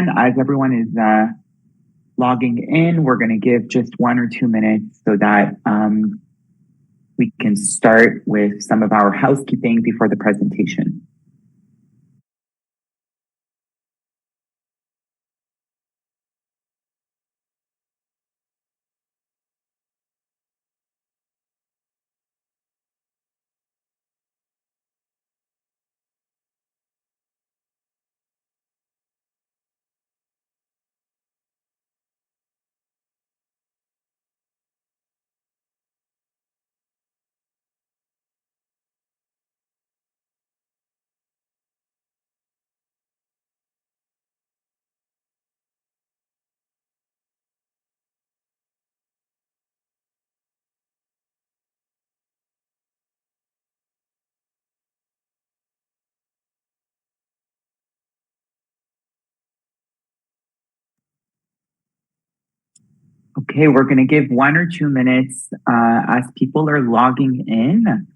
everyone. As everyone is logging in, we're going to give just 1 or 2 minutes so that we can start with some of our housekeeping before the presentation. Okay, we're going to give 1 or 2 minutes as people are logging in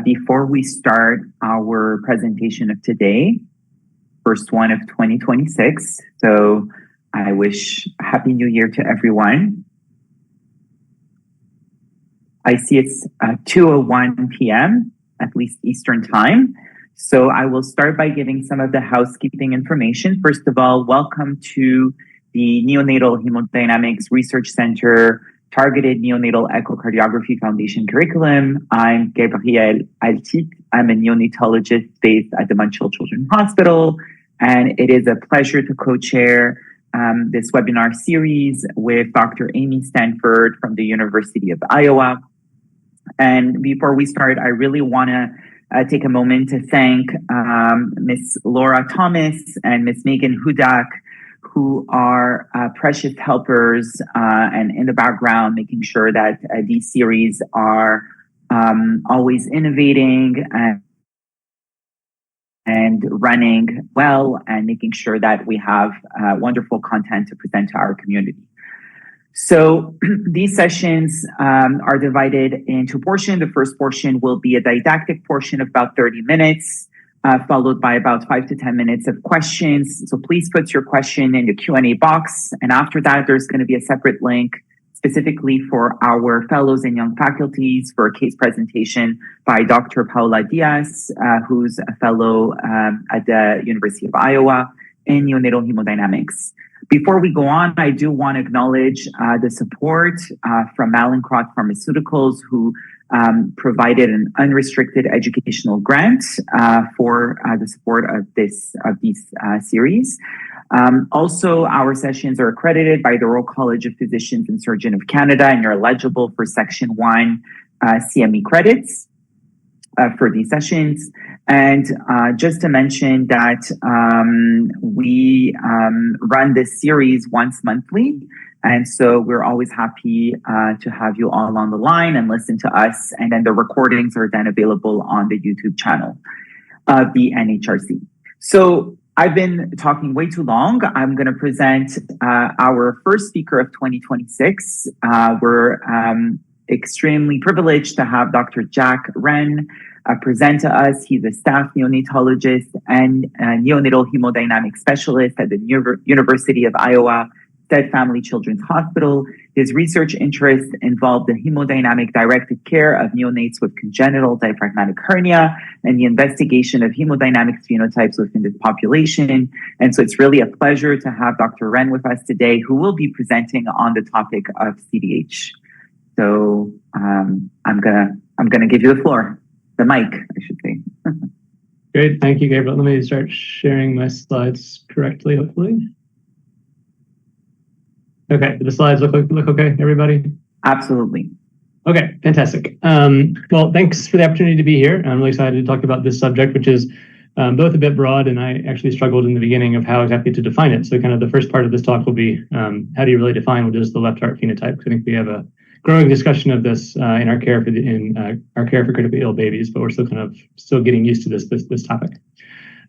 before we start our presentation of today, first one of 2026. So I wish Happy New Year to everyone. I see it's 2:01 p.m., at least Eastern time. So I will start by giving some of the housekeeping information. First of all, welcome to the Neonatal Hemodynamics Research Center Targeted Neonatal Echocardiography Foundation Curriculum. I'm Gabrielle Altit. I'm a neonatologist based at the Montreal Children's Hospital, and it is a pleasure to co-chair this webinar series with Dr. Amy Stanford from the University of Iowa. And before we start, I really want to take a moment to thank Ms. Laura Thomas and Ms. Megan Hudak, who are precious helpers and in the background, making sure that these series are always innovating and running well, and making sure that we have wonderful content to present to our community. So these sessions are divided into portions. The first portion will be a didactic portion of about 30 minutes. Followed by about 5 to 10 minutes of questions. So please put your question in the Q&A box. And after that, there's going to be a separate link specifically for our fellows and young faculties for a case presentation by Dr. Paula Diaz, who's a fellow at the University of Iowa in neonatal hemodynamics. Before we go on, I do want to acknowledge the support from Mallinckrodt Pharmaceuticals, who provided an unrestricted educational grant for the support of these series. Also, our sessions are accredited by the Royal College of Physicians and Surgeons of Canada, and you're eligible for Section 1 CME credits for these sessions. And just to mention that we run this series once monthly. And so we're always happy to have you all on the line and listen to us. And then the recordings are then available on the YouTube channel of the NHRC. So I've been talking way too long. I'm going to present our first speaker of 2026. We're extremely privileged to have Dr. Jack Wren present to us. He's a staff neonatologist and neonatal hemodynamic specialist at the University of Iowa Family Children's Hospital. His research interests involve the hemodynamic directed care of neonates with congenital diaphragmatic hernia and the investigation of hemodynamic phenotypes within this population. And so it's really a pleasure to have Dr. Wren with us today, who will be presenting on the topic of CDH. So I'm gonna give you the mic, I should say. Great, thank you, Gabriel. Let me start sharing my slides correctly, hopefully. Okay, do the slides look okay, everybody? Absolutely. Okay, fantastic. Well, thanks for the opportunity to be here. I'm really excited to talk about this subject, which is both a bit broad, and I actually struggled in the beginning of how exactly to define it. So kind of the first part of this talk will be, how do you really define what is the left heart phenotype? Because I think we have a growing discussion of this in our care for critically ill babies, but we're still getting used to this topic.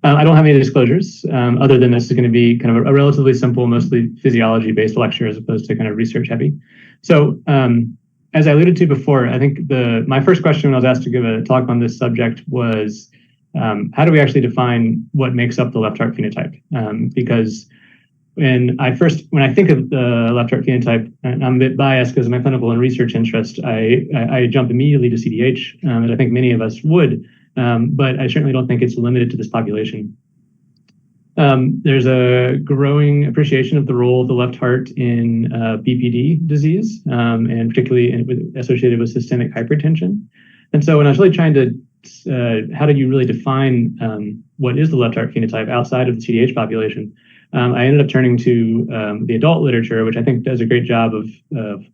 I don't have any disclosures other than this is going to be kind of a relatively simple, mostly physiology-based lecture as opposed to kind of research-heavy. So as I alluded to before, I think my first question when I was asked to give a talk on this subject was, how do we actually define what makes up the left heart phenotype? Because when I think of the left heart phenotype, and I'm a bit biased because of my clinical and research interest, I jump immediately to CDH, and I think many of us would, but I certainly don't think it's limited to this population. There's a growing appreciation of the role of the left heart in BPD disease, and particularly associated with systemic hypertension. And so when I was really trying to, how do you really define what is the left heart phenotype outside of the CDH population, I ended up turning to the adult literature, which I think does a great job of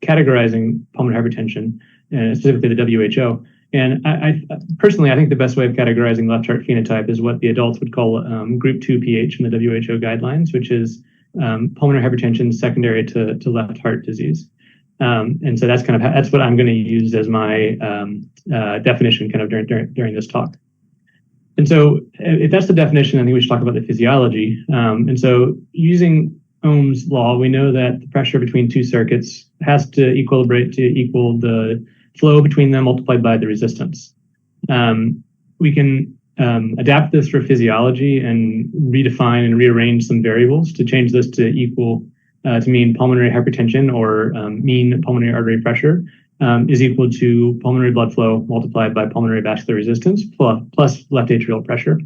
categorizing pulmonary hypertension, and specifically the WHO. And I personally, I think the best way of categorizing left heart phenotype is what the adults would call group 2 PH in the WHO guidelines, which is pulmonary hypertension secondary to left heart disease. And so that's what I'm going to use as my definition kind of during this talk. And so if that's the definition, I think we should talk about the physiology. And so using Ohm's law, we know that the pressure between two circuits has to equilibrate to equal the flow between them multiplied by the resistance. We can adapt this for physiology and redefine and rearrange some variables to change this to equal to mean pulmonary hypertension, or mean pulmonary artery pressure is equal to pulmonary blood flow multiplied by pulmonary vascular resistance plus left atrial pressure.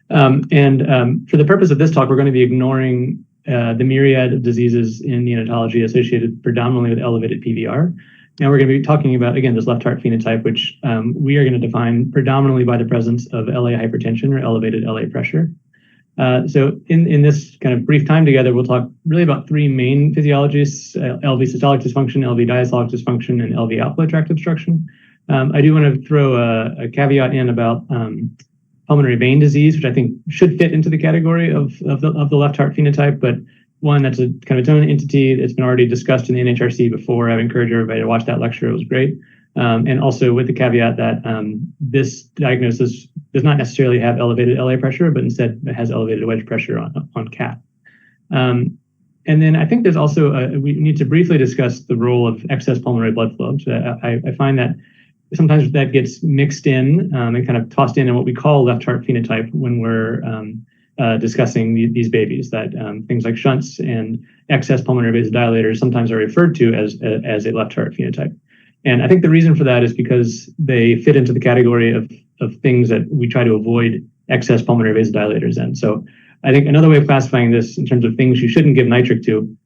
And for the purpose of this talk, we're going to be ignoring the myriad of diseases in neonatology associated predominantly with elevated PVR. Now we're going to be talking about, again, this left heart phenotype, which we are going to define predominantly by the presence of LA hypertension or elevated LA pressure. So in this kind of brief time together, we'll talk really about three main physiologies: LV systolic dysfunction, LV diastolic dysfunction, and LV outflow tract obstruction. I do want to throw a caveat in about pulmonary vein disease, which I think should fit into the category of the left heart phenotype, but one that's a kind of its own entity. It's been already discussed in the NHRC before. I've encouraged everybody to watch that lecture. It was great. And also with the caveat that this diagnosis does not necessarily have elevated LA pressure, but instead it has elevated wedge pressure on CAT. And then I think there's also, we need to briefly discuss the role of excess pulmonary blood flow. So I find that sometimes that gets mixed in and kind of tossed in what we call left heart phenotype when we're discussing these babies, that things like shunts and excess pulmonary vasodilators sometimes are referred to as a left heart phenotype. And I think the reason for that is because they fit into the category of things that we try to avoid excess pulmonary vasodilators in. So I think another way of classifying this in terms of things you shouldn't give nitric to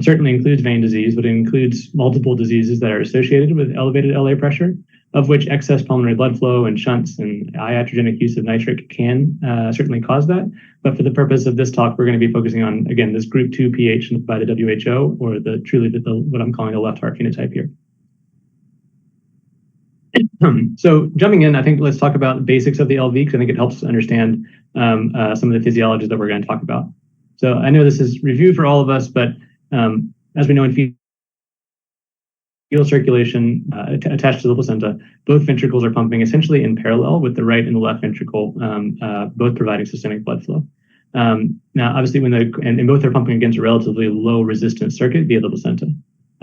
certainly includes vein disease, but it includes multiple diseases that are associated with elevated LA pressure, of which excess pulmonary blood flow and shunts and iatrogenic use of nitric can certainly cause that. But for the purpose of this talk, we're going to be focusing on, again, this group 2 PH by the WHO, or what I'm calling the left heart phenotype here. So jumping in, I think let's talk about the basics of the LV, because I think it helps us understand some of the physiologies that we're going to talk about. So I know this is review for all of us, but as we know in fetal circulation attached to the placenta, both ventricles are pumping essentially in parallel with the right and the left ventricle, both providing systemic blood flow. Now, obviously, and both are pumping against a relatively low resistance circuit via the placenta.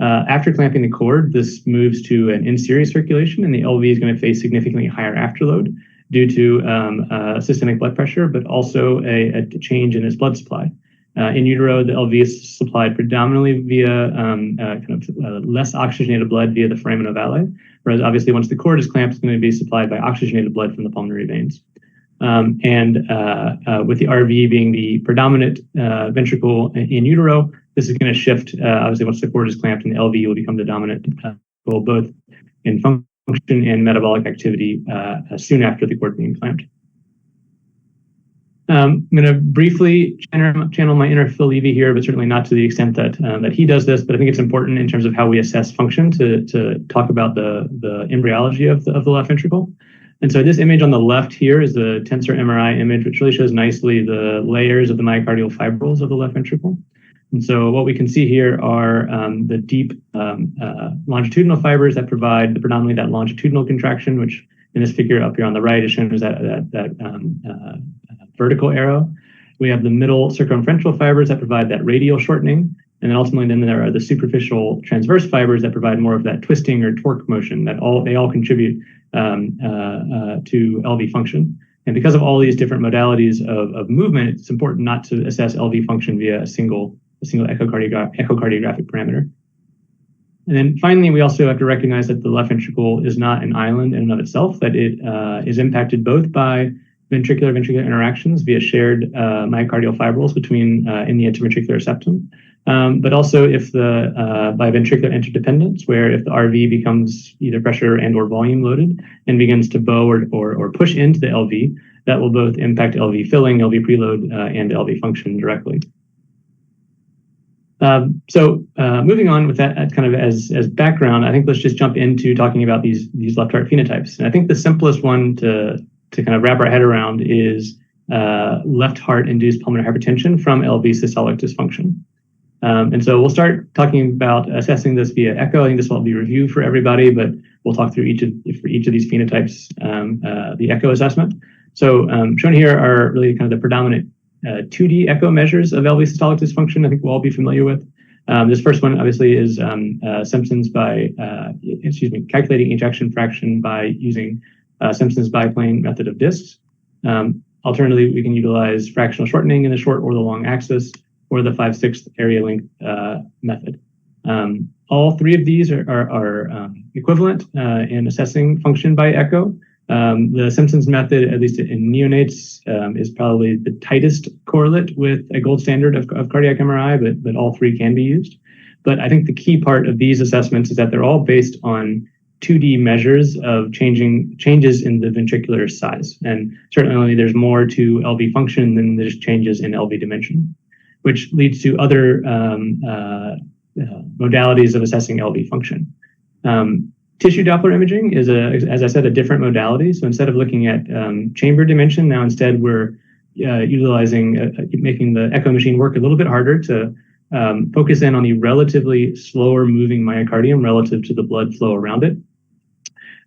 After clamping the cord, this moves to an in-series circulation, and the LV is going to face significantly higher afterload due to systemic blood pressure, but also a change in its blood supply. In utero, the LV is supplied predominantly via less oxygenated blood via the foramen ovale, whereas obviously once the cord is clamped, it's going to be supplied by oxygenated blood from the pulmonary veins. And with the RV being the predominant ventricle in utero, this is going to shift, obviously, once the cord is clamped, and the LV will become the dominant ventricle, both in function and metabolic activity soon after the cord being clamped. I'm going to briefly channel my inner Phil Levy here, but certainly not to the extent that he does this. But I think it's important in terms of how we assess function to talk about the embryology of the left ventricle. And so this image on the left here is the tensor MRI image, which really shows nicely the layers of the myocardial fibrils of the left ventricle. And so what we can see here are the deep longitudinal fibers that provide predominantly that longitudinal contraction, which in this figure up here on the right is shown as that vertical arrow. We have the middle circumferential fibers that provide that radial shortening. And then ultimately, then there are the superficial transverse fibers that provide more of that twisting or torque motion that they all contribute to LV function. And because of all these different modalities of movement, it's important not to assess LV function via a single echocardiographic parameter. And then finally, we also have to recognize that the left ventricle is not an island in and of itself, that it is impacted both by ventricular-ventricular interactions via shared myocardial fibrils between in the interventricular septum, but also if by ventricular interdependence, where if the RV becomes either pressure and or volume loaded and begins to bow or push into the LV, that will both impact LV filling, LV preload, and LV function directly. Moving on with that kind of as background, I think let's just jump into talking about these left heart phenotypes. And I think the simplest one to kind of wrap our head around is left heart induced pulmonary hypertension from LV systolic dysfunction. And so we'll start talking about assessing this via echo. I think this will be review for everybody, but we'll talk through each of these phenotypes, the echo assessment. So shown here are really kind of the predominant 2D echo measures of LV systolic dysfunction. I think we'll all be familiar with. This first one obviously is Simpson's calculating ejection fraction by using Simpson's biplane method of discs. Alternatively, we can utilize fractional shortening in the short or the long axis, or the 5/6 area length method. All three of these are equivalent in assessing function by echo. The Simpson's method, at least in neonates, is probably the tightest correlate with a gold standard of cardiac MRI, but all three can be used. But I think the key part of these assessments is that they're all based on 2D measures of changes in the ventricular size. And certainly there's more to LV function than there's changes in LV dimension, which leads to other modalities of assessing LV function. Tissue Doppler imaging is, as I said, a different modality. So instead of looking at chamber dimension, now instead we're making the echo machine work a little bit harder to focus in on the relatively slower moving myocardium relative to the blood flow around it,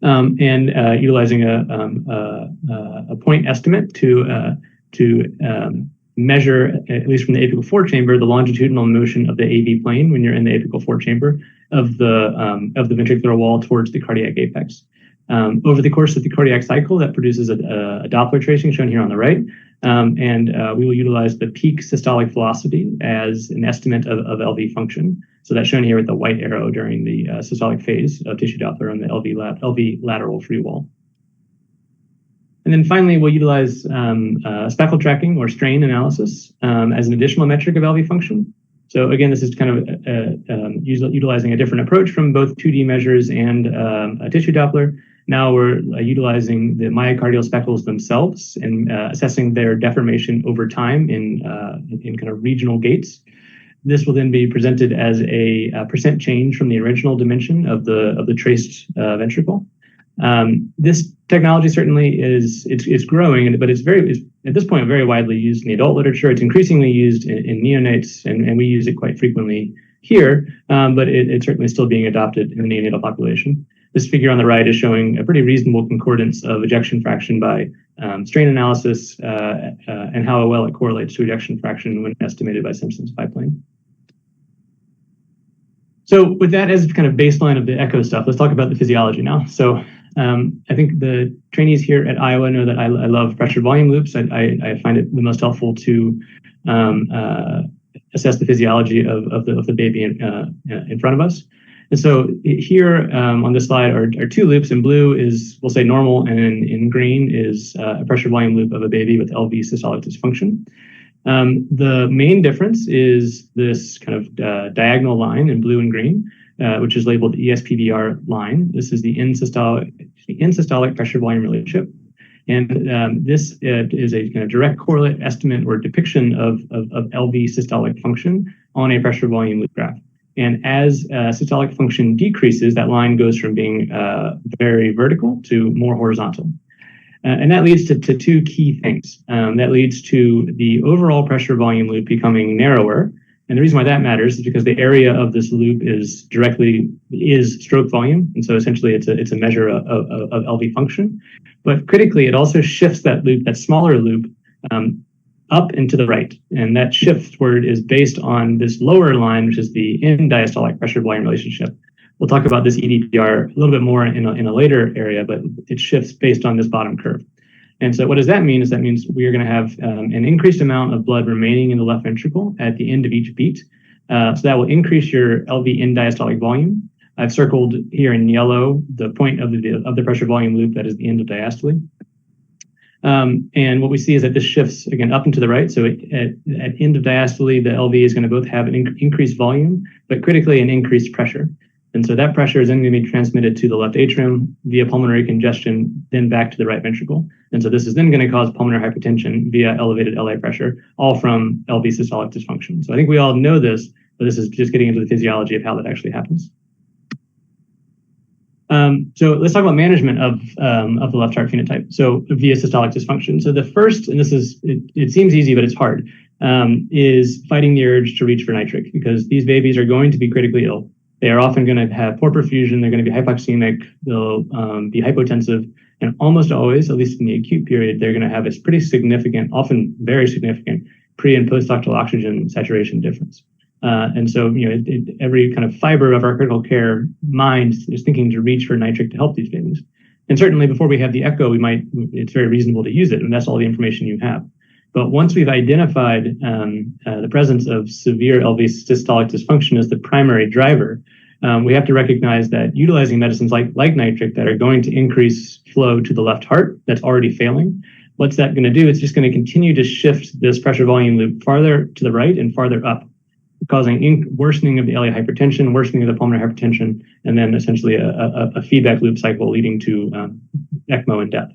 and utilizing a point estimate to measure, at least from the apical four chamber, the longitudinal motion of the AV plane when you're in the apical four chamber of the ventricular wall towards the cardiac apex. Over the course of the cardiac cycle, that produces a Doppler tracing shown here on the right, and we will utilize the peak systolic velocity as an estimate of LV function. So that's shown here with the white arrow during the systolic phase of tissue Doppler on the LV lateral free wall. And then finally, we'll utilize speckle tracking or strain analysis as an additional metric of LV function. So again, this is kind of utilizing a different approach from both 2D measures and a tissue Doppler. Now we're utilizing the myocardial speckles themselves and assessing their deformation over time in kind of regional gaits. This will then be presented as a percent change from the original dimension of the traced ventricle. This technology certainly is growing, but it's at this point very widely used in the adult literature. It's increasingly used in neonates, and we use it quite frequently here, but it's certainly still being adopted in the neonatal population. This figure on the right is showing a pretty reasonable concordance of ejection fraction by strain analysis and how well it correlates to ejection fraction when estimated by Simpson's biplane. So with that as kind of baseline of the echo stuff, let's talk about the physiology now. So I think the trainees here at Iowa know that I love pressure volume loops. I find it the most helpful to assess the physiology of the baby in front of us. And so here on this slide are two loops. In blue is, we'll say, normal, and in green is a pressure volume loop of a baby with LV systolic dysfunction. The main difference is this kind of diagonal line in blue and green, which is labeled ESPBR line. This is the in-systolic pressure volume relationship. And this is a kind of direct correlate estimate or depiction of LV systolic function on a pressure volume loop graph. And as systolic function decreases, that line goes from being very vertical to more horizontal. And that leads to two key things. That leads to the overall pressure volume loop becoming narrower. And the reason why that matters is because the area of this loop is stroke volume. And so essentially it's a measure of LV function. But critically, it also shifts that loop, that smaller loop, up and to the right. And that shiftward is based on this lower line, which is the in-diastolic pressure volume relationship. We'll talk about this EDPR a little bit more in a later area, but it shifts based on this bottom curve. And so what does that mean? That means we are going to have an increased amount of blood remaining in the left ventricle at the end of each beat. So that will increase your LV end diastolic volume. I've circled here in yellow the point of the pressure volume loop that is the end of diastole. And what we see is that this shifts again up and to the right. So at end of diastole, the LV is going to both have an increased volume, but critically an increased pressure. And so that pressure is then going to be transmitted to the left atrium via pulmonary congestion, then back to the right ventricle. And so this is then going to cause pulmonary hypertension via elevated LA pressure, all from LV systolic dysfunction. So I think we all know this, but this is just getting into the physiology of how that actually happens. So let's talk about management of the left heart phenotype. So via systolic dysfunction. So the first, and this is, it seems easy, but it's hard, is fighting the urge to reach for nitric, because these babies are going to be critically ill. They are often going to have poor perfusion. They're going to be hypoxemic. They'll be hypotensive. And almost always, at least in the acute period, they're going to have a pretty significant, often very significant, pre and post-ductal oxygen saturation difference. And so, every kind of fiber of our critical care mind is thinking to reach for nitric to help these babies. And certainly before we have the echo, it's very reasonable to use it, and that's all the information you have. But once we've identified the presence of severe LV systolic dysfunction as the primary driver, we have to recognize that utilizing medicines like nitric that are going to increase flow to the left heart that's already failing, what's that going to do? It's just going to continue to shift this pressure volume loop farther to the right and farther up, causing worsening of the LA hypertension, worsening of the pulmonary hypertension, and then essentially a feedback loop cycle leading to ECMO and death.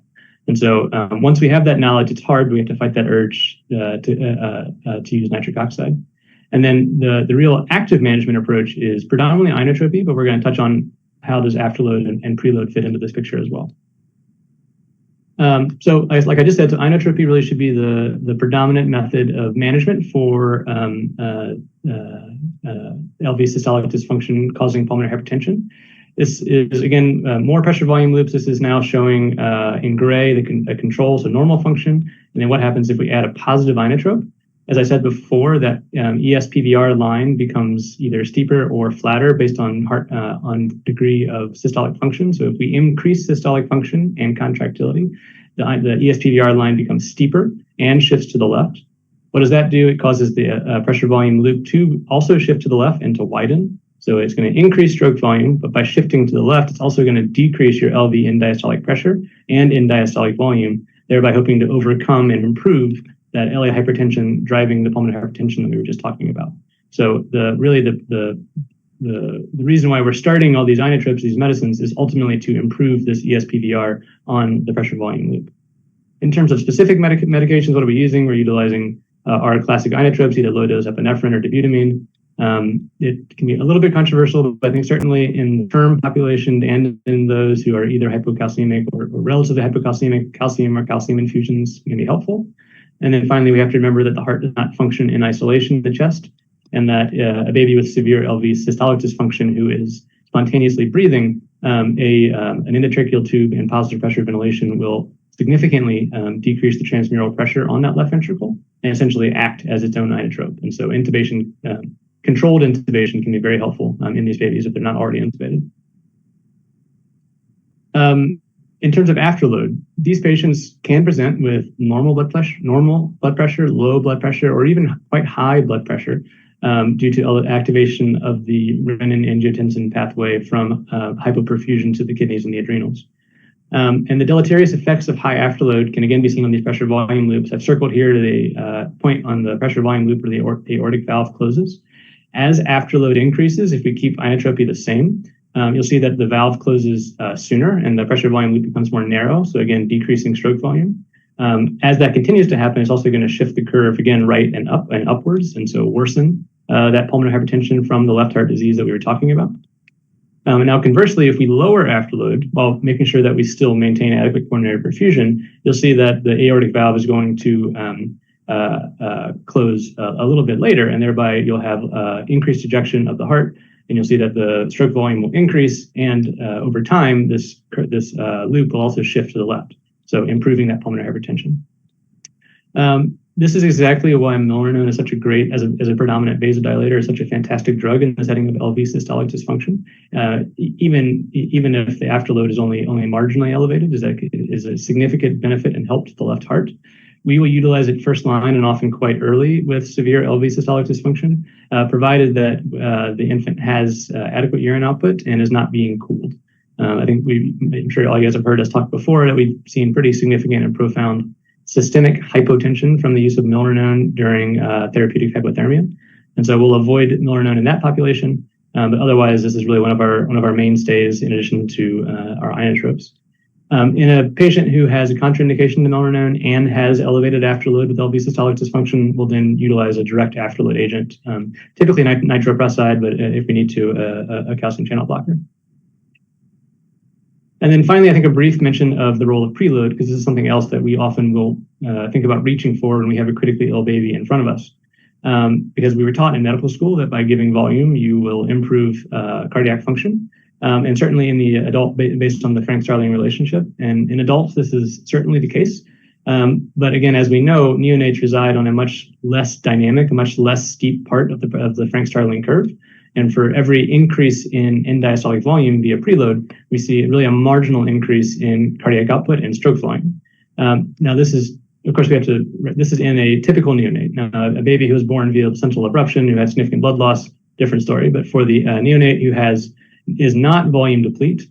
And so once we have that knowledge, it's hard, but we have to fight that urge to use nitric oxide. And then the real active management approach is predominantly inotropy, but we're going to touch on how does afterload and preload fit into this picture as well. So like I just said, so inotropy really should be the predominant method of management for LV systolic dysfunction causing pulmonary hypertension. This is, again, more pressure volume loops. This is now showing in gray the control, so normal function. And then what happens if we add a positive inotrope? As I said before, that ESPVR line becomes either steeper or flatter based on on degree of systolic function. So if we increase systolic function and contractility, the ESPVR line becomes steeper and shifts to the left. What does that do? It causes the pressure volume loop to also shift to the left and to widen. So it's going to increase stroke volume, but by shifting to the left, it's also going to decrease your LV end diastolic pressure and end diastolic volume, thereby hoping to overcome and improve that LA hypertension driving the pulmonary hypertension that we were just talking about. So the reason why we're starting all these inotropes, these medicines, is ultimately to improve this ESPVR on the pressure volume loop. In terms of specific medications, what are we using? We're utilizing our classic inotropes, either low-dose epinephrine or dobutamine. It can be a little bit controversial, but I think certainly in the term population and in those who are either hypocalcemic or relatively hypocalcemic, calcium or calcium infusions can be helpful. And then finally, we have to remember that the heart does not function in isolation in the chest, and that a baby with severe LV systolic dysfunction who is spontaneously breathing an endotracheal tube and positive pressure ventilation will significantly decrease the transmural pressure on that left ventricle and essentially act as its own inotrope. And so intubation, controlled intubation can be very helpful in these babies if they're not already intubated. In terms of afterload, these patients can present with normal blood pressure, low blood pressure, or even quite high blood pressure due to activation of the renin-angiotensin pathway from hypoperfusion to the kidneys and the adrenals. And the deleterious effects of high afterload can again be seen on these pressure volume loops. I've circled here the point on the pressure volume loop where the aortic valve closes. As afterload increases, if we keep inotropy the same, you'll see that the valve closes sooner and the pressure volume loop becomes more narrow. So again, decreasing stroke volume. As that continues to happen, it's also going to shift the curve again right and up and upwards, and so worsen that pulmonary hypertension from the left heart disease that we were talking about. And now conversely, if we lower afterload while making sure that we still maintain adequate coronary perfusion, you'll see that the aortic valve is going to close a little bit later, and thereby you'll have increased ejection of the heart, and you'll see that the stroke volume will increase, and over time, this loop will also shift to the left, so improving that pulmonary hypertension. This is exactly why milrinone is such a great, as a predominant vasodilator, is such a fantastic drug in the setting of LV systolic dysfunction. Even if the afterload is only marginally elevated, is a significant benefit and help to the left heart. We will utilize it first line and often quite early with severe LV systolic dysfunction, provided that the infant has adequate urine output and is not being cooled. I'm sure all you guys have heard us talk before that we've seen pretty significant and profound systemic hypotension from the use of milrinone during therapeutic hypothermia. And so we'll avoid milrinone in that population, but otherwise this is really one of our mainstays in addition to our inotropes. In a patient who has a contraindication to milrinone and has elevated afterload with LV systolic dysfunction, we'll then utilize a direct afterload agent, typically nitroprusside, but if we need to, a calcium channel blocker. And then finally, I think a brief mention of the role of preload, because this is something else that we often will think about reaching for when we have a critically ill baby in front of us. Because we were taught in medical school that by giving volume, you will improve cardiac function. And certainly in the adult, based on the Frank-Starling relationship. And in adults, this is certainly the case. But again, as we know, neonates reside on a much less dynamic, a much less steep part of the Frank-Starling curve. And for every increase in end-diastolic volume via preload, we see really a marginal increase in cardiac output and stroke volume. Now, this is, of course, this is in a typical neonate. Now, a baby who was born via placental abruption, who had significant blood loss, different story. But for the neonate who is not volume deplete,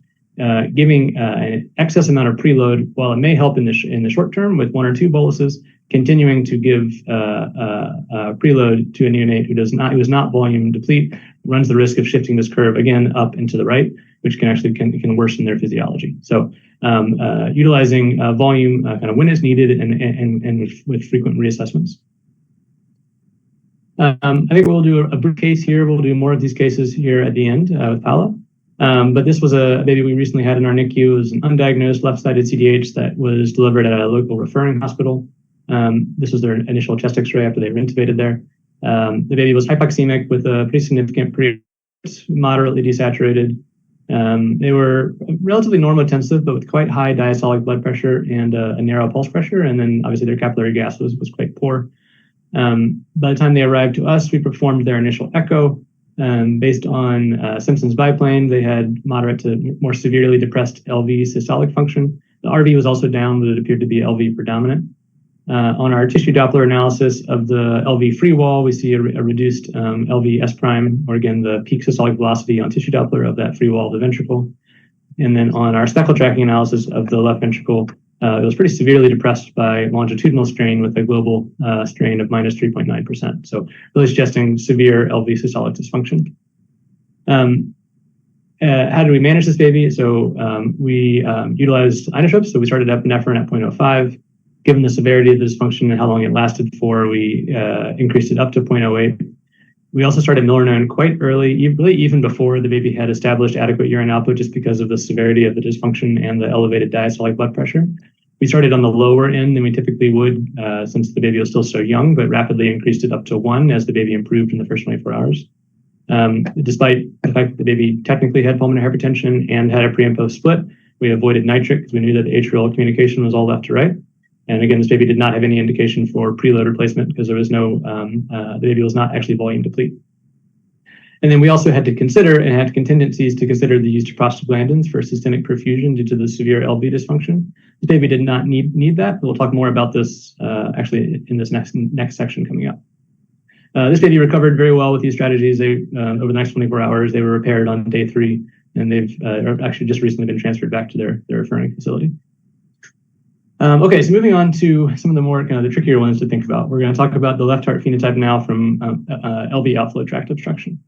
giving an excess amount of preload, while it may help in the short term with 1 or 2 boluses, continuing to give preload to a neonate who is not volume deplete runs the risk of shifting this curve again up and to the right, which can worsen their physiology. So utilizing volume kind of when it's needed and with frequent reassessments. I think we'll do a brief case here. We'll do more of these cases here at the end with Paula. But this was a baby we recently had in our NICU. It was an undiagnosed left-sided CDH that was delivered at a local referring hospital. This was their initial chest X-ray after they were intubated there. The baby was hypoxemic with a pretty significant moderately desaturated. They were relatively normotensive, but with quite high diastolic blood pressure and a narrow pulse pressure. And then obviously their capillary gas was quite poor. By the time they arrived to us, we performed their initial echo. Based on Simpson's biplane, they had moderate to more severely depressed LV systolic function. The RV was also down, but it appeared to be LV predominant. On our tissue Doppler analysis of the LV free wall, we see a reduced LV S prime, or again, the peak systolic velocity on tissue Doppler of that free wall of the ventricle. And then on our speckle tracking analysis of the left ventricle, it was pretty severely depressed by longitudinal strain with a global strain of minus 3.9%. So really suggesting severe LV systolic dysfunction. How did we manage this baby? So we utilized inotropes. So we started epinephrine at 0.05. Given the severity of the dysfunction and how long it lasted for, we increased it up to 0.08. We also started milrinone quite early, really even before the baby had established adequate urine output, just because of the severity of the dysfunction and the elevated diastolic blood pressure. We started on the lower end than we typically would since the baby was still so young, but rapidly increased it up to 1 as the baby improved in the first 24 hours. Despite the fact that the baby technically had pulmonary hypertension and had a pre and post split, we avoided nitric because we knew that the atrial communication was all left to right. And again, this baby did not have any indication for preload replacement because there was no, the baby was not actually volume deplete. And then we also had to consider and had contingencies to consider the use of prostaglandins for systemic perfusion due to the severe LV dysfunction. This baby did not need that. We'll talk more about this actually in this next section coming up. This baby recovered very well with these strategies. They over the next 24 hours, they were repaired on day 3, and they've actually just recently been transferred back to their referring facility. Okay, so moving on to some of the more kind of the trickier ones to think about. We're going to talk about the left heart phenotype now from LV outflow tract obstruction.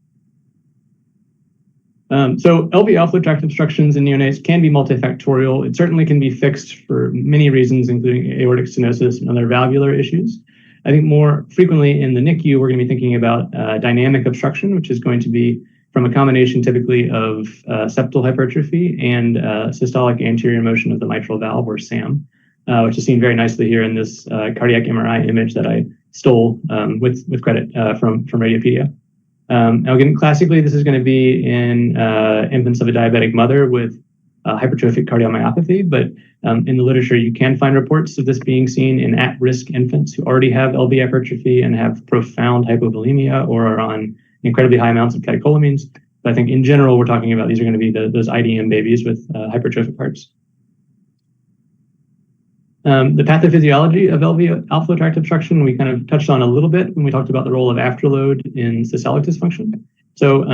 So LV outflow tract obstructions in neonates can be multifactorial. It certainly can be fixed for many reasons, including aortic stenosis and other valvular issues. I think more frequently in the NICU, we're going to be thinking about dynamic obstruction, which is going to be from a combination typically of septal hypertrophy and systolic anterior motion of the mitral valve, or SAM. Which is seen very nicely here in this cardiac MRI image that I stole with credit from Radiopedia. Now again, classically, this is going to be in infants of a diabetic mother with hypertrophic cardiomyopathy, but in the literature, you can find reports of this being seen in at-risk infants who already have LV hypertrophy and have profound hypovolemia or are on incredibly high amounts of catecholamines. But I think in general, we're talking about these are going to be those IDM babies with hypertrophic hearts. The pathophysiology of LV outflow tract obstruction, we kind of touched on a little bit when we talked about the role of afterload in systolic dysfunction. So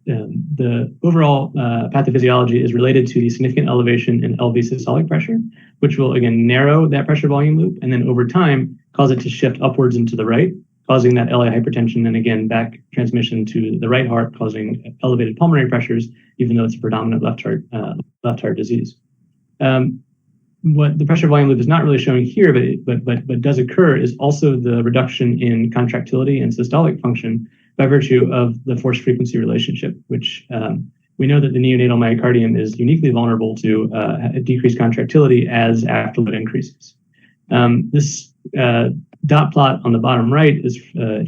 the overall pathophysiology is related to the significant elevation in LV systolic pressure, which will again narrow that pressure volume loop, and then over time cause it to shift upwards and to the right, causing that LA hypertension, and again back transmission to the right heart, causing elevated pulmonary pressures, even though it's a predominant left heart disease. What the pressure volume loop is not really showing here, but does occur, is also the reduction in contractility and systolic function by virtue of the force frequency relationship, which we know that the neonatal myocardium is uniquely vulnerable to decreased contractility as afterload increases. This dot plot on the bottom right is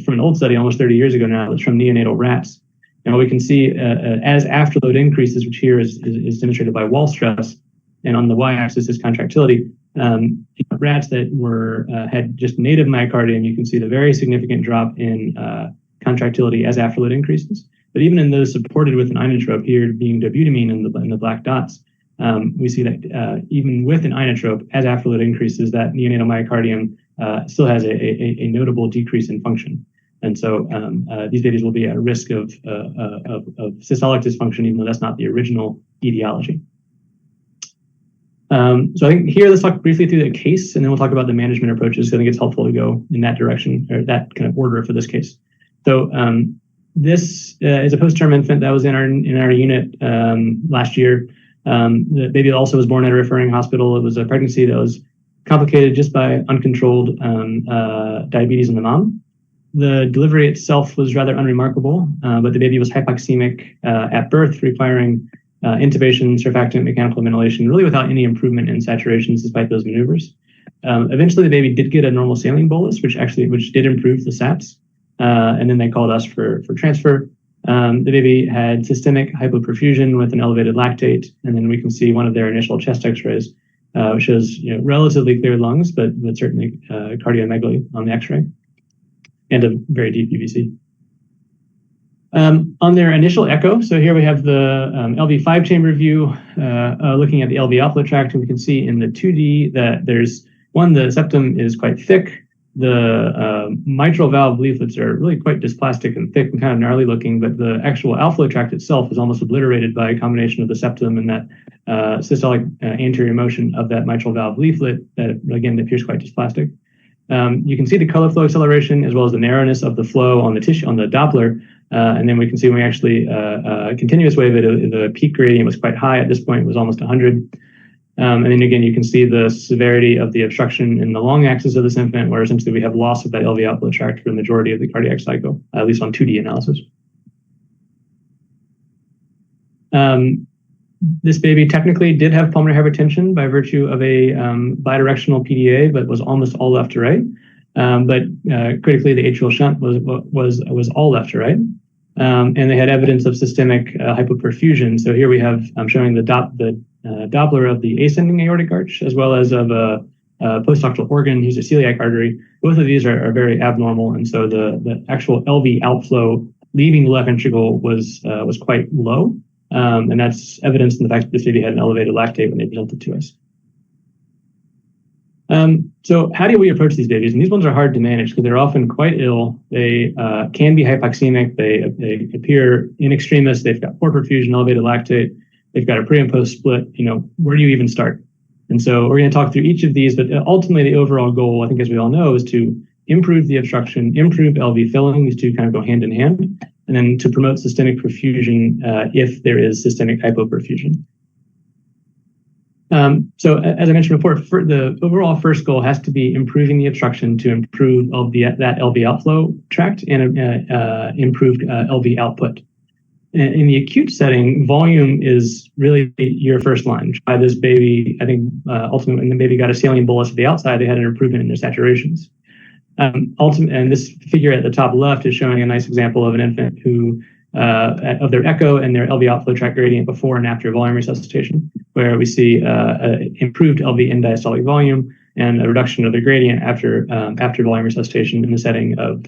from an old study almost 30 years ago now. It's from neonatal rats. And we can see as afterload increases, which here is demonstrated by wall stress, and on the y-axis is contractility. Rats that had just native myocardium, you can see the very significant drop in contractility as afterload increases. But even in those supported with an inotrope, here being dobutamine in the black dots, we see that even with an inotrope, as afterload increases, that neonatal myocardium still has a notable decrease in function. And so these babies will be at risk of systolic dysfunction, even though that's not the original etiology. So I think here, let's talk briefly through the case, and then we'll talk about the management approaches. I think it's helpful to go in that direction, or that kind of order for this case. So this is a post-term infant that was in our unit last year. The baby also was born at a referring hospital. It was a pregnancy that was complicated just by uncontrolled diabetes in the mom. The delivery itself was rather unremarkable, but the baby was hypoxemic at birth, requiring intubation, surfactant, mechanical ventilation, really without any improvement in saturations despite those maneuvers. Eventually, the baby did get a normal saline bolus, which did improve the SATs, and then they called us for transfer. The baby had systemic hypoperfusion with an elevated lactate, and then we can see one of their initial chest X-rays, which shows relatively clear lungs, but certainly cardiomegaly on the X-ray, and a very deep UVC. On their initial echo, so here we have the LV 5-chamber view looking at the LV outflow tract, and we can see in the 2D that there's the septum is quite thick. The mitral valve leaflets are really quite dysplastic and thick and kind of gnarly looking, but the actual outflow tract itself is almost obliterated by a combination of the septum and that systolic anterior motion of that mitral valve leaflet that, again, appears quite dysplastic. You can see the color flow acceleration as well as the narrowness of the flow on the tissue, on the Doppler. And then we can see when we actually continuous wave it, the peak gradient was quite high at this point, it was almost 100. And then again, you can see the severity of the obstruction in the long axis of this infant, where essentially we have loss of that LV outflow tract for the majority of the cardiac cycle, at least on 2D analysis. This baby technically did have pulmonary hypertension by virtue of a bidirectional PDA, but was almost all left to right. But critically, the atrial shunt was all left to right. And they had evidence of systemic hypoperfusion. So here we have, I'm showing the Doppler of the ascending aortic arch, as well as of a postoctal organ, who's a celiac artery. Both of these are very abnormal. And so the actual LV outflow leaving the left ventricle was quite low. And that's evidence in the fact that this baby had an elevated lactate when they presented to us. So how do we approach these babies? And these ones are hard to manage because they're often quite ill. They can be hypoxemic. They appear in extremis. They've got poor perfusion, elevated lactate. They've got a pre and post split. Where do you even start? And so we're going to talk through each of these, but ultimately the overall goal, I think, as we all know, is to improve the obstruction, improve LV filling. These two kind of go hand in hand, and then to promote systemic perfusion if there is systemic hypoperfusion. So as I mentioned before, the overall first goal has to be improving the obstruction to improve that LV outflow tract and improved LV output. In the acute setting, volume is really your first line. By this baby, I think ultimately when the baby got a saline bolus at the outside, they had an improvement in their saturations. And this figure at the top left is showing a nice example of an infant who of their echo and their LV outflow tract gradient before and after volume resuscitation, where we see improved LV end diastolic volume and a reduction of the gradient after volume resuscitation in the setting of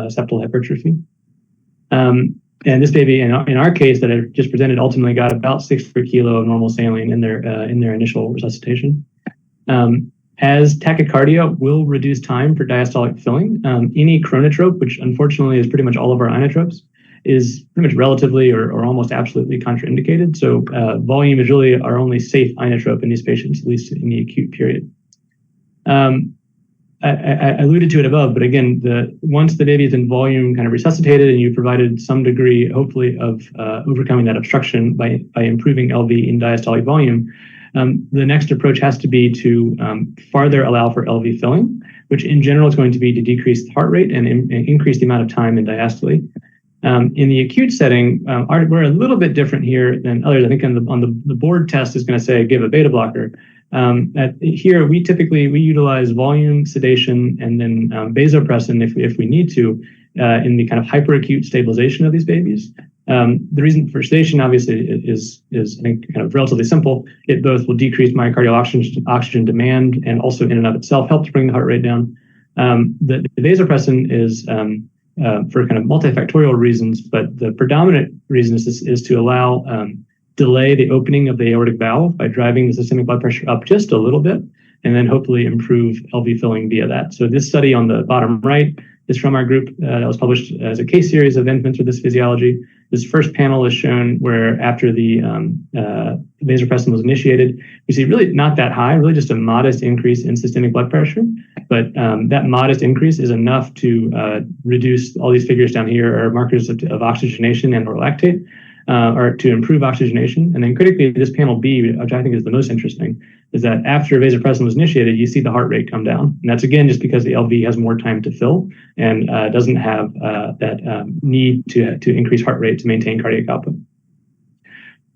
septal hypertrophy. And this baby, in our case that I just presented, ultimately got about 6 per kilo of normal saline in their initial resuscitation. As tachycardia will reduce time for diastolic filling, any chronotrope, which unfortunately is pretty much all of our inotropes, is pretty much relatively or almost absolutely contraindicated. So volume is really our only safe inotrope in these patients, at least in the acute period. I alluded to it above, but again, once the baby is in volume kind of resuscitated and you've provided some degree, hopefully, of overcoming that obstruction by improving LV in diastolic volume, the next approach has to be to farther allow for LV filling, which in general is going to be to decrease the heart rate and increase the amount of time in diastole. In the acute setting, we're a little bit different here than others. I think on the board test is going to say give a beta blocker. Here, we utilize volume, sedation, and then vasopressin if we need to in the kind of hyperacute stabilization of these babies. The reason for sedation, obviously, is I think kind of relatively simple. It both will decrease myocardial oxygen demand and also in and of itself help to bring the heart rate down. The vasopressin is for kind of multifactorial reasons, but the predominant reason is to allow delay the opening of the aortic valve by driving the systemic blood pressure up just a little bit, and then hopefully improve LV filling via that. So this study on the bottom right is from our group that was published as a case series of infants with this physiology. This first panel is shown where after the vasopressin was initiated, we see really not that high, really just a modest increase in systemic blood pressure. But that modest increase is enough to reduce all these figures down here are markers of oxygenation and or lactate, or to improve oxygenation. And then critically, this panel B, which I think is the most interesting, is that after vasopressin was initiated, you see the heart rate come down. And that's, again, just because the LV has more time to fill and doesn't have that need to increase heart rate to maintain cardiac output.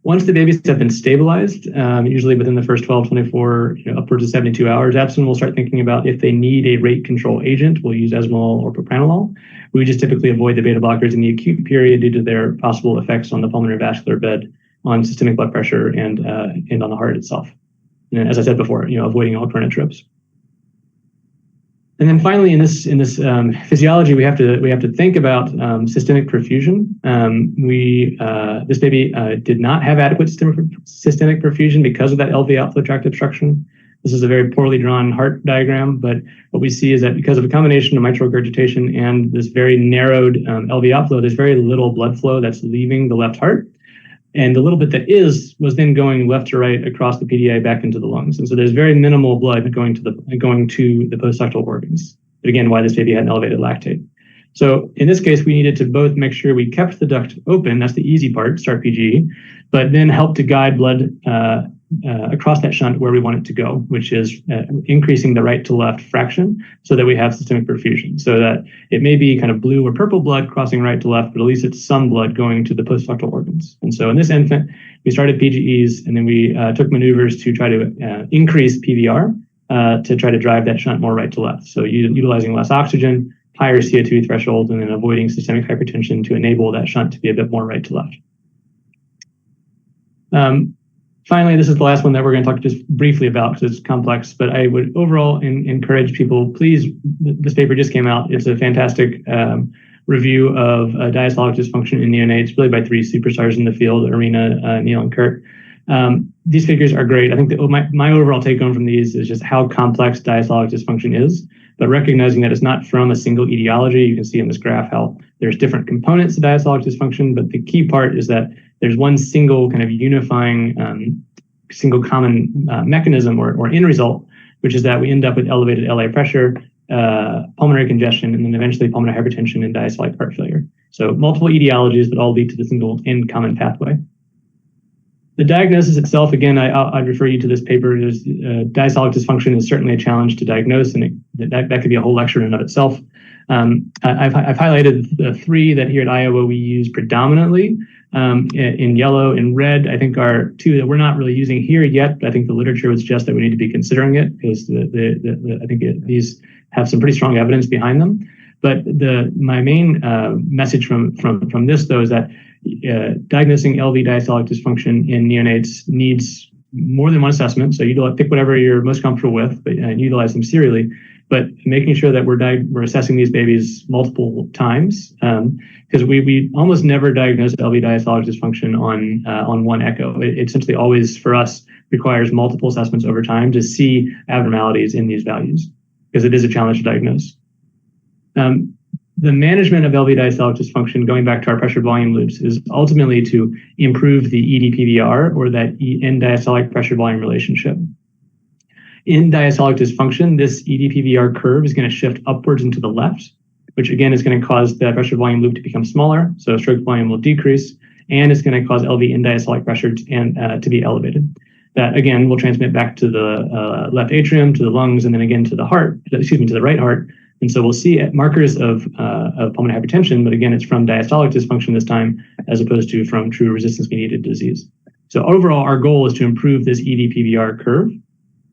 Once the babies have been stabilized, usually within the first 12, 24, upwards of 72 hours, that's when we'll start thinking about if they need a rate control agent. We'll use esmolol or propranolol. We just typically avoid the beta blockers in the acute period due to their possible effects on the pulmonary vascular bed, on systemic blood pressure, and on the heart itself. And as I said before, avoiding all chronotropes. And then finally, in this physiology, we have to think about systemic perfusion. This baby did not have adequate systemic perfusion because of that LV outflow tract obstruction. This is a very poorly drawn heart diagram, but what we see is that because of a combination of mitral regurgitation and this very narrowed LV outflow, there's very little blood flow that's leaving the left heart. And the little bit that was then going left to right across the PDA back into the lungs. And so there's very minimal blood going to the postductal organs. But again, why this baby had an elevated lactate. So in this case, we needed to both make sure we kept the duct open, that's the easy part, start PGE, but then help to guide blood across that shunt where we want it to go, which is increasing the right to left fraction so that we have systemic perfusion. So that it may be kind of blue or purple blood crossing right to left, but at least it's some blood going to the postductal organs. And so in this infant, we started PGEs and then we took maneuvers to try to increase PVR to try to drive that shunt more right to left. So utilizing less oxygen, higher CO2 threshold, and then avoiding systemic hypertension to enable that shunt to be a bit more right to left. Finally, this is the last one that we're going to talk just briefly about because it's complex, but I would overall encourage people, please, this paper just came out. It's a fantastic review of diastolic dysfunction in neonates, really by 3 superstars in the field, Arena, Neil, and Kurt. These figures are great. I think my overall take home from these is just how complex diastolic dysfunction is, but recognizing that it's not from a single etiology. You can see in this graph how there's different components to diastolic dysfunction, but the key part is that there's one single kind of unifying, single common mechanism or end result, which is that we end up with elevated LA pressure, pulmonary congestion, and then eventually pulmonary hypertension and diastolic heart failure. So multiple etiologies that all lead to the single end common pathway. The diagnosis itself, again, I'd refer you to this paper. Diastolic dysfunction is certainly a challenge to diagnose, and that could be a whole lecture in and of itself. I've highlighted the 3 that here at Iowa we use predominantly. In yellow. In red, I think are 2 that we're not really using here yet, but I think the literature would suggest that we need to be considering it because I think these have some pretty strong evidence behind them. But my main message from this, though, is that diagnosing LV diastolic dysfunction in neonates needs more than one assessment. So you pick whatever you're most comfortable with, and utilize them serially. But making sure that we're assessing these babies multiple times, because we almost never diagnose LV diastolic dysfunction on one echo. It essentially always, for us, requires multiple assessments over time to see abnormalities in these values, because it is a challenge to diagnose. The management of LV diastolic dysfunction, going back to our pressure volume loops, is ultimately to improve the ED-PVR, or that end diastolic pressure volume relationship. In diastolic dysfunction, this ED-PVR curve is going to shift upwards and to the left, which again is going to cause the pressure volume loop to become smaller, so stroke volume will decrease, and it's going to cause LV end diastolic pressure to be elevated. That again will transmit back to the left atrium, to the lungs, and then again to the heart, to the right heart. And so we'll see markers of pulmonary hypertension, but again, it's from diastolic dysfunction this time, as opposed to from true resistance-mediated disease. So overall, our goal is to improve this ED-PVR curve.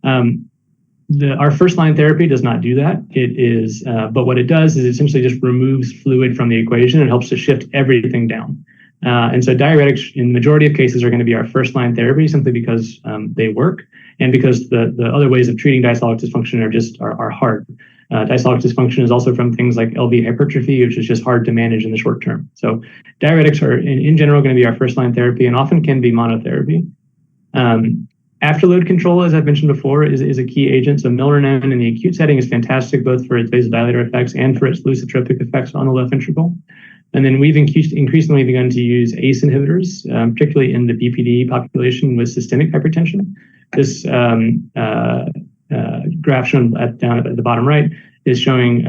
Our first-line therapy does not do that. But what it does is essentially just removes fluid from the equation and helps to shift everything down. And so diuretics, in the majority of cases, are going to be our first-line therapy, simply because they work, and because the other ways of treating diastolic dysfunction are hard. Diastolic dysfunction is also from things like LV hypertrophy, which is just hard to manage in the short term. So diuretics are, in general, going to be our first-line therapy, and often can be monotherapy. Afterload control, as I've mentioned before, is a key agent. So milrinone in the acute setting is fantastic, both for its vasodilator effects and for its lusitropic effects on the left ventricle. And then we've increasingly begun to use ACE inhibitors, particularly in the BPD population with systemic hypertension. This graph shown down at the bottom right is showing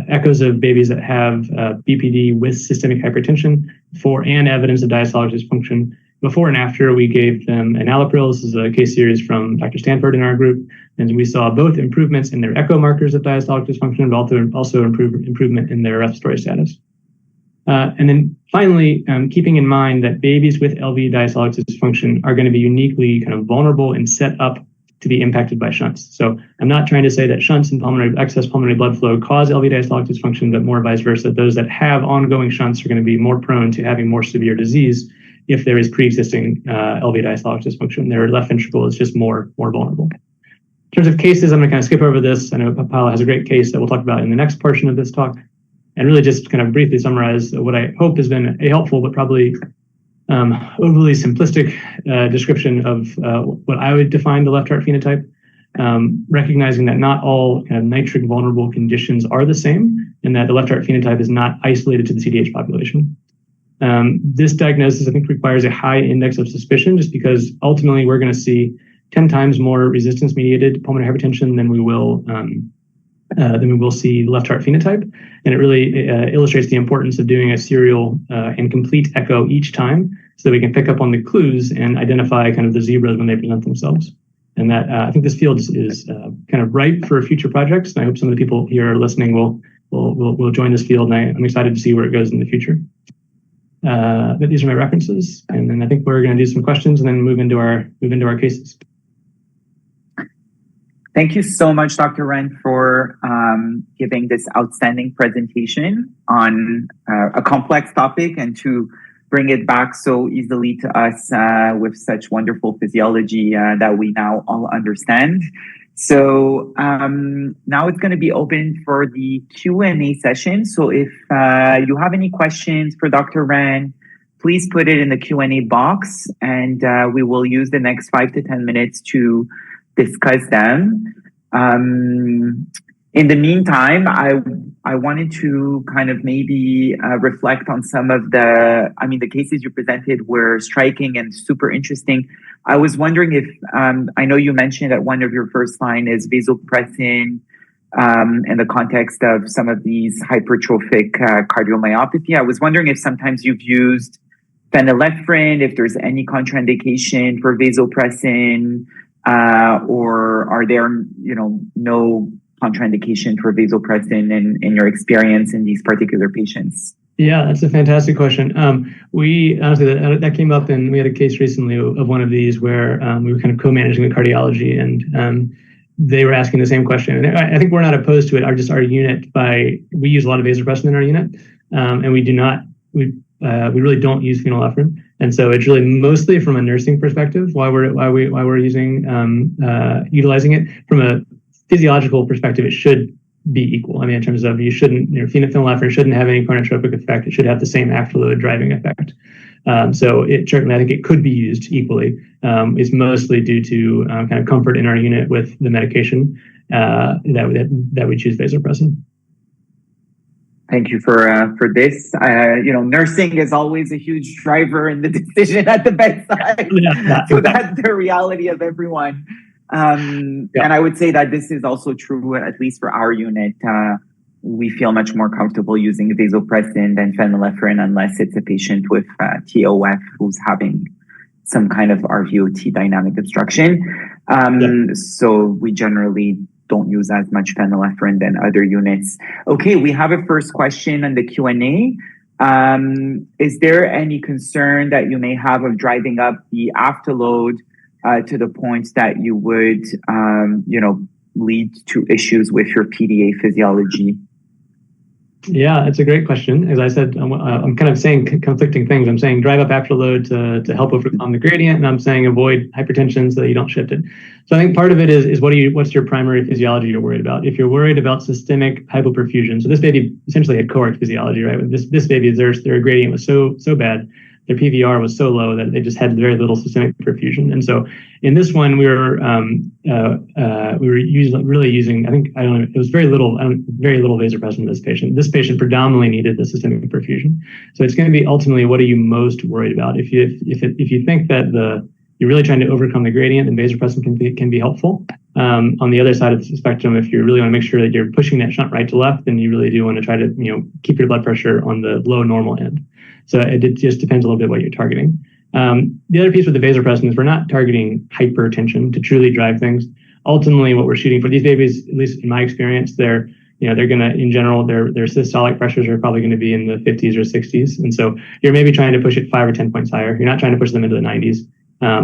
echoes of babies that have BPD with systemic hypertension and evidence of diastolic dysfunction. Before and after, we gave them enalapril. This is a case series from Dr. Stanford in our group, and we saw both improvements in their echo markers of diastolic dysfunction, but also improvement in their respiratory status. And then finally, keeping in mind that babies with LV diastolic dysfunction are going to be uniquely kind of vulnerable and set up to be impacted by shunts. So I'm not trying to say that shunts and excess pulmonary blood flow cause LV diastolic dysfunction, but more vice versa. Those that have ongoing shunts are going to be more prone to having more severe disease if there is pre-existing LV diastolic dysfunction. Their left ventricle is just more vulnerable. In terms of cases, I'm going to kind of skip over this. I know Paula has a great case that we'll talk about in the next portion of this talk, and really just kind of briefly summarize what I hope has been a helpful but probably overly simplistic description of what I would define the left heart phenotype, recognizing that not all kind of nitric vulnerable conditions are the same, and that the left heart phenotype is not isolated to the CDH population. This diagnosis, I think, requires a high index of suspicion, just because ultimately we're going to see 10 times more resistance-mediated pulmonary hypertension than we will see left heart phenotype. And it really illustrates the importance of doing a serial and complete echo each time, so that we can pick up on the clues and identify kind of the zebras when they present themselves. And that I think this field is kind of ripe for future projects. And I hope some of the people here listening will join this field. And I'm excited to see where it goes in the future. But these are my references, and then I think we're going to do some questions and then move into our cases. Thank you so much, Dr. Wren, for giving this outstanding presentation on a complex topic, and to bring it back so easily to us with such wonderful physiology that we now all understand. So now it's going to be open for the Q&A session. So if you have any questions for Dr. Wren, please put it in the Q&A box, and we will use the next 5 to 10 minutes to discuss them. In the meantime, I wanted to kind of maybe reflect on some of the cases you presented were striking and super interesting. I was wondering if, I know you mentioned that one of your first line is vasopressin in the context of some of these hypertrophic cardiomyopathy. I was wondering if sometimes you've used phenylephrine, if there's any contraindication for vasopressin, or are there, no contraindication for vasopressin in your experience in these particular patients? Yeah, that's a fantastic question. We honestly, that came up, and we had a case recently of one of these where we were kind of co-managing the cardiology, and they were asking the same question. And I think we're not opposed to it. Our unit, we use a lot of vasopressin in our unit, and we really don't use phenylephrine. And so it's really mostly from a nursing perspective why we're utilizing it. From a physiological perspective, it should be equal. I mean, in terms of phenylephrine shouldn't have any chronotropic effect. It should have the same afterload driving effect. So it certainly, I think it could be used equally. It's mostly due to kind of comfort in our unit with the medication that we choose vasopressin. Thank you for this. Nursing is always a huge driver in the decision at the bedside. So that's the reality of everyone. And I would say that this is also true, at least for our unit. We feel much more comfortable using vasopressin than phenylephrine unless it's a patient with TOF who's having some kind of RVOT dynamic obstruction. So we generally don't use as much phenylephrine than other units. Okay, we have a first question on the Q&A. Is there any concern that you may have of driving up the afterload to the point that you would, lead to issues with your PDA physiology? Yeah, it's a great question. As I said, I'm kind of saying conflicting things. I'm saying drive up afterload to help overcome the gradient, and I'm saying avoid hypertension so that you don't shift it. So I think part of it is what's your primary physiology you're worried about? If you're worried about systemic hypoperfusion, so this baby essentially had coarct physiology, right? This baby, their gradient was so bad, their PVR was so low that they just had very little systemic perfusion. And so in this one, we were using, it was very little vasopressin in this patient. This patient predominantly needed the systemic perfusion. So it's going to be ultimately, what are you most worried about? If you think that you're really trying to overcome the gradient, then vasopressin can be helpful. On the other side of the spectrum, if you really want to make sure that you're pushing that shunt right to left, then you really do want to try to keep your blood pressure on the low normal end. So it just depends a little bit what you're targeting. The other piece with the vasopressin is we're not targeting hypertension to truly drive things. Ultimately, what we're shooting for these babies, at least in my experience, they're going to, in general, their systolic pressures are probably going to be in the 50s or 60s. And so you're maybe trying to push it 5 or 10 points higher. You're not trying to push them into the 90s.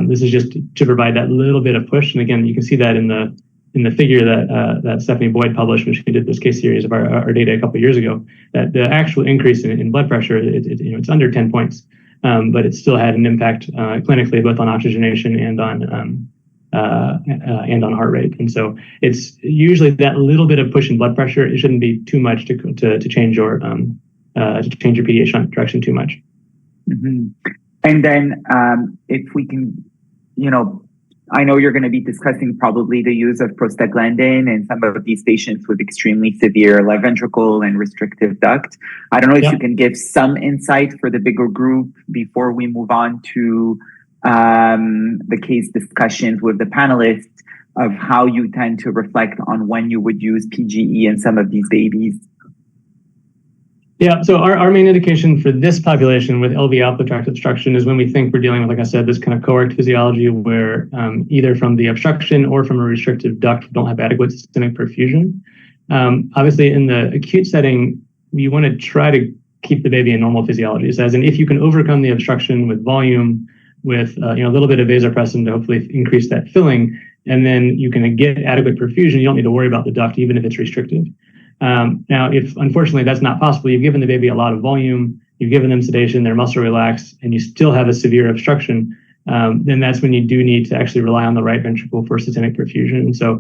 This is just to provide that little bit of push. And again, you can see that in the figure that Stephanie Boyd published when she did this case series of our data a couple of years ago, that the actual increase in blood pressure, it's under 10 points, but it still had an impact clinically, both on oxygenation and on heart rate. And so it's usually that little bit of push in blood pressure. It shouldn't be too much to change your PDA shunt direction too much. Mm-hmm. And then if we can, I know you're going to be discussing probably the use of prostaglandin in some of these patients with extremely severe left ventricle and restrictive duct. I don't know if you can give some insight for the bigger group before we move on to the case discussions with the panelists of how you tend to reflect on when you would use PGE in some of these babies. Yeah, so our main indication for this population with LV outflow tract obstruction is when we think we're dealing with, like I said, this kind of coarct physiology where either from the obstruction or from a restrictive duct we don't have adequate systemic perfusion. Obviously, in the acute setting, we want to try to keep the baby in normal physiology. So as in, if you can overcome the obstruction with volume, with a little bit of vasopressin to hopefully increase that filling, and then you can get adequate perfusion, you don't need to worry about the duct, even if it's restrictive. Now, if unfortunately that's not possible, you've given the baby a lot of volume, you've given them sedation, their muscle relaxed, and you still have a severe obstruction, then that's when you do need to actually rely on the right ventricle for systemic perfusion. And so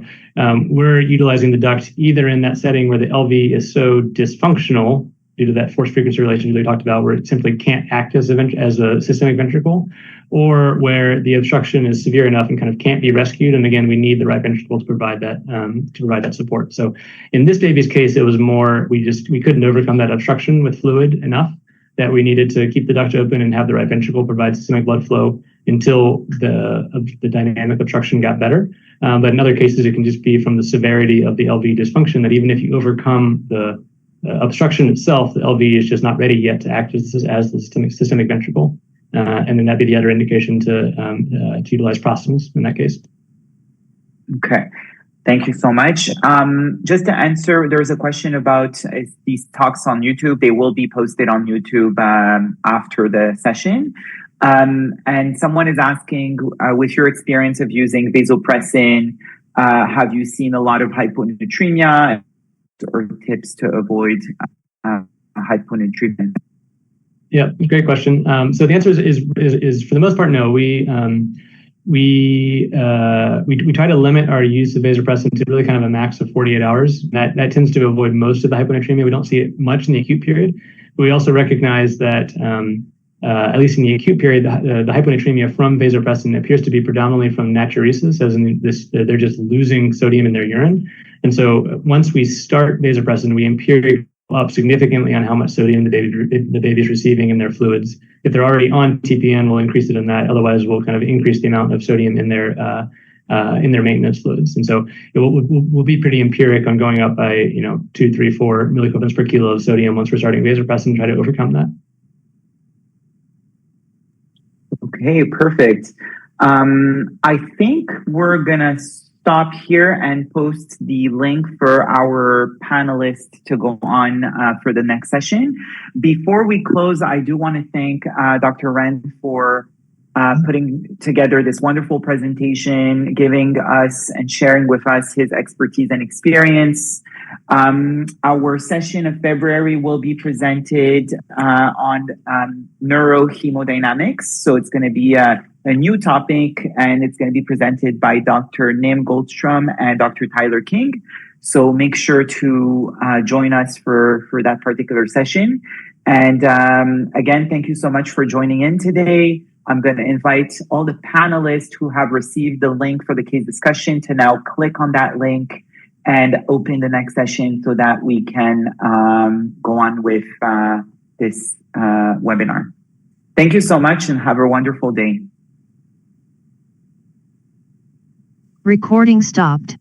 we're utilizing the duct either in that setting where the LV is so dysfunctional due to that force frequency relation we talked about, where it simply can't act as a systemic ventricle, or where the obstruction is severe enough and kind of can't be rescued. And again, we need the right ventricle to provide that support. So in this baby's case, it was more we couldn't overcome that obstruction with fluid enough that we needed to keep the duct open and have the right ventricle provide systemic blood flow until the dynamic obstruction got better. But in other cases, it can just be from the severity of the LV dysfunction that even if you overcome the obstruction itself, the LV is just not ready yet to act as the systemic ventricle. And then that'd be the other indication to utilize prostaglandins in that case. Okay. Thank you so much. Just to answer, there's a question about these talks on YouTube. They will be posted on YouTube after the session. And someone is asking, with your experience of using vasopressin Have you seen a lot of hyponatremia or tips to avoid hyponatremia? Yeah, great question. So the answer is for the most part, no. We try to limit our use of vasopressin to really kind of a max of 48 hours. That tends to avoid most of the hyponatremia. We don't see it much in the acute period. But we also recognize that at least in the acute period, the hyponatremia from vasopressin appears to be predominantly from natriuresis, as in they're just losing sodium in their urine. And so once we start vasopressin, we empiric up significantly on how much sodium the baby is receiving in their fluids. If they're already on TPN, we'll increase it in that. Otherwise, we'll kind of increase the amount of sodium in their maintenance fluids. And so we'll be pretty empiric on going up by 2, 3, 4 milliequivalents per kilo of sodium once we're starting vasopressin and try to overcome that. Okay, perfect. I think we're gonna stop here and post the link for our panelists to go on for the next session. Before we close, I do want to thank Dr. Ren for putting together this wonderful presentation, giving us and sharing with us his expertise and experience. Our session of February will be presented on neurohemodynamics. So it's going to be a new topic, and it's going to be presented by Dr. Nim Goldstrom and Dr. Tyler King. So make sure to join us for that particular session. And again, thank you so much for joining in today. I'm going to invite all the panelists who have received the link for the case discussion to now click on that link and open the next session so that we can go on with this webinar. Thank you so much and have a wonderful day. Recording stopped.